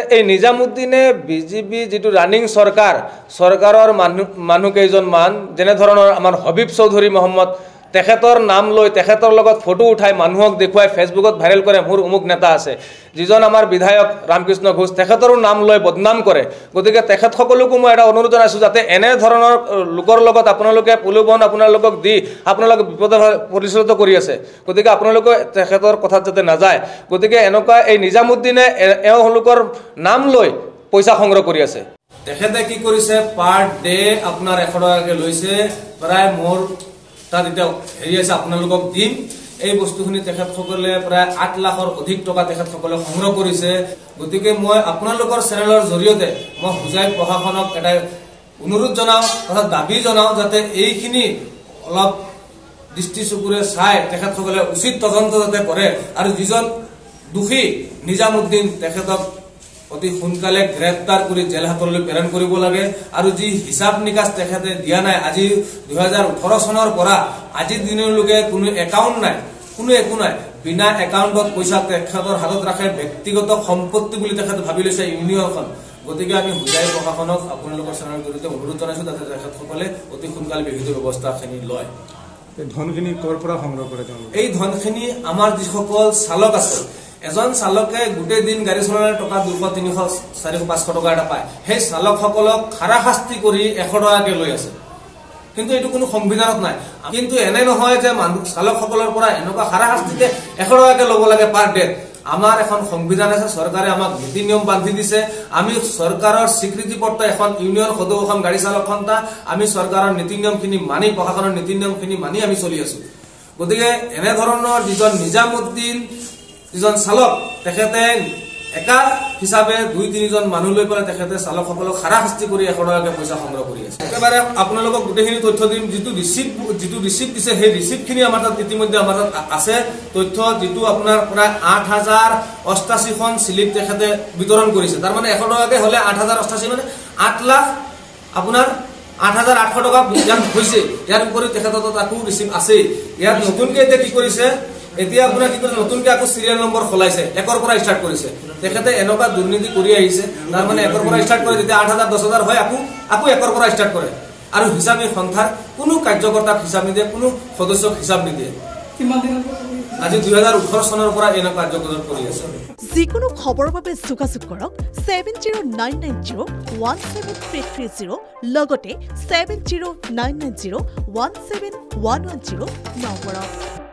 এই নিজামুদ্দিনে বিজেপি যেটো ৰানিং সৰকাৰেৰ মানুহ কেইজনমান যেনে ধৰণৰ আমাৰ হবিব চৌধুৰী মহম্মদ তেখেতৰ নাম লৈ তেখেতৰ লগত ফটো উঠাই মানুহক দেখুৱাই ফেসবুকত ভাইৰেল কৰে মোৰ অমুক নেতা আছে যিজন আমাৰ বিধায়ক ৰামকৃষ্ণ ঘোষ তেখেতৰো নাম লৈ বদনাম কৰে গতিকে তেখেত সকলোকো মই এটা অনুৰোধ জনাইছো যাতে এনে ধৰণৰ লোকৰ লগত আপোনালোকে পুলুবন আপোনালোকক দি আপোনালোক বিপদৰ পৰিচালিত কৰি আছে গতিকে আপোনালোকে তেখেতৰ কথাত যাতে নাযায় গতিকে এনেকুৱা এই নিজামুদ্দিনে এওঁলোকৰ নাম লৈ পইচা সংগ্ৰহ কৰি আছে তেখেতে কি কৰিছে পাৰ ডে আপোনাৰ 100 টকাকে লৈছে প্ৰায় মোৰ তাত এটা হেৰি আছে আপোনালোকক দিম এই বস্তুখিনি তেখেতসকলে প্ৰায় 8 লাখৰ অধিক টকা তেখেতসকলে সংগ্ৰহ কৰিছে গতিকে মই আপোনালোকৰ চেনেলৰ জৰিয়তে মই বুজাই প্ৰশাসনক এটা অনুৰোধ জনাও তথা দাবী জনাও যাতে এইখিনি অলপ দৃষ্টি চকুৰে চাই তেখেতসকলে উচিত তদন্ত যাতে কৰে আৰু যিজন দুখী নিজামুদ্দিন তেখেতক অতি সোনকালে গ্ৰেপ্তাৰ কৰি জেল হাতলৈ প্ৰেৰণ কৰিব লাগে আৰু যি হিচাপ নিকাচ তেখেতে দিয়া নাই আজি 2018 চনৰ পৰা আজি দিনলৈকে কোনো একাউণ্ট নাই কোনো একো নাই বিনা একাউণ্টত পইচা তেখেতৰ হাতত ৰাখে ব্যক্তিগত সম্পত্তি বুলি তেখেতে ভাবি লৈছে ইউনিয়নখন গতিকে আমি হুজাই প্ৰশাসনক আপোনালোকৰ চেনেলৰ জৰিয়তে অনুৰোধ জনাইছো যাতে তেখেতসকলে অতি সোনকালে বিহিত ব্যৱস্থাখিনি লয় এই ধনখিনি কৰ পৰা সংগ্ৰহ কৰে এই ধনখিনি আমাৰ যিসকল চালক আছে এজন চালকে গোটেই দিন গাড়ী চলালে টকা 200 300 400 500 টকা এটা পায় সেই চালকসকলক খাৰাশাস্তি কৰি 100 টকাকে লৈ আছে কিন্তু এটো কোনো সংবিধানত নাই কিন্তু এনে নহয় যে মানুহ চালকসকলৰ পৰা এনেকুৱা খাৰাশাস্তিতে 100 টকাকে ল'ব লাগে পাৰ ডে আমাৰ এখন সংবিধান আছে চৰকাৰে আমাক নীতি নিয়ম বান্ধি দিছে আমি চৰকাৰৰ স্বীকৃতিপত্ৰ এখন ইউনিয়ন সদৌ গাড়ী চালক সন্থা আমি চৰকাৰৰ নীতি নিয়মখিনি মানি প্ৰশাসনৰ নীতি নিয়মখিনি মানি আমি চলি আছো গতিকে এনে ধৰণৰ যিজন নিজামুদ্দিন যিজন চালক তেখেতে একা হিচাপে 2-3 জন মানুহ লৈ পেলাই তেখেতে চালকসকলক খাৰাশাস্তি কৰি 100 টকাকে পইচা সংগ্ৰহ কৰি আছে একেবাৰে আপোনালোকক গোটেইখিনি তথ্য দিম যিটো ৰিসিপ্ট দিছে সেই ৰিসিপ্টখিনি আমাৰ তাত ইতিমধ্যে আমাৰ তাত আছে তথ্য যিটো আপোনাৰ প্ৰায় 8088 খন স্লিপ তেখেতে বিতৰণ কৰিছে তাৰ মানে 100 টকাকে হলে 8088 মানে 8 লাখ আপোনাৰ 8800 টকা বিজ্ঞান হৈছে ইয়াৰ উপৰি তেখেতৰ তাকো ৰিসিপ্ট আছে ইয়াত নতুনকৈ এতিয়া কি কৰিছে এতিয়া আপোনাৰ কি কৰে নতুনকৈ আকৌ সিৰিয়াল নম্বৰ খলাইছে একৰ পৰা ষ্টাৰ্ট কৰিছে তেখেতে এনেকুৱা দুৰ্নীতি কৰি আহিছে তাৰ মানে একৰ পৰা ষ্টাৰ্ট কৰে যেতিয়া 8000 10000 হয় আকৌ একৰ পৰা ষ্টাৰ্ট কৰে আৰু হিচাপে সন্থাৰ কোনো কাৰ্যকৰ্তাক হিচাপ নিদিয়ে কোনো সদস্যক হিচাপ নিদিয়ে কিমান দিন আজি 2018 চনৰ পৰা এনে কাৰ্যকৰী কৰি আছে যিকোনো খবৰৰ বাবে যোগাযোগ কৰক 7099017330 লগতে 7099017110 নম্বৰত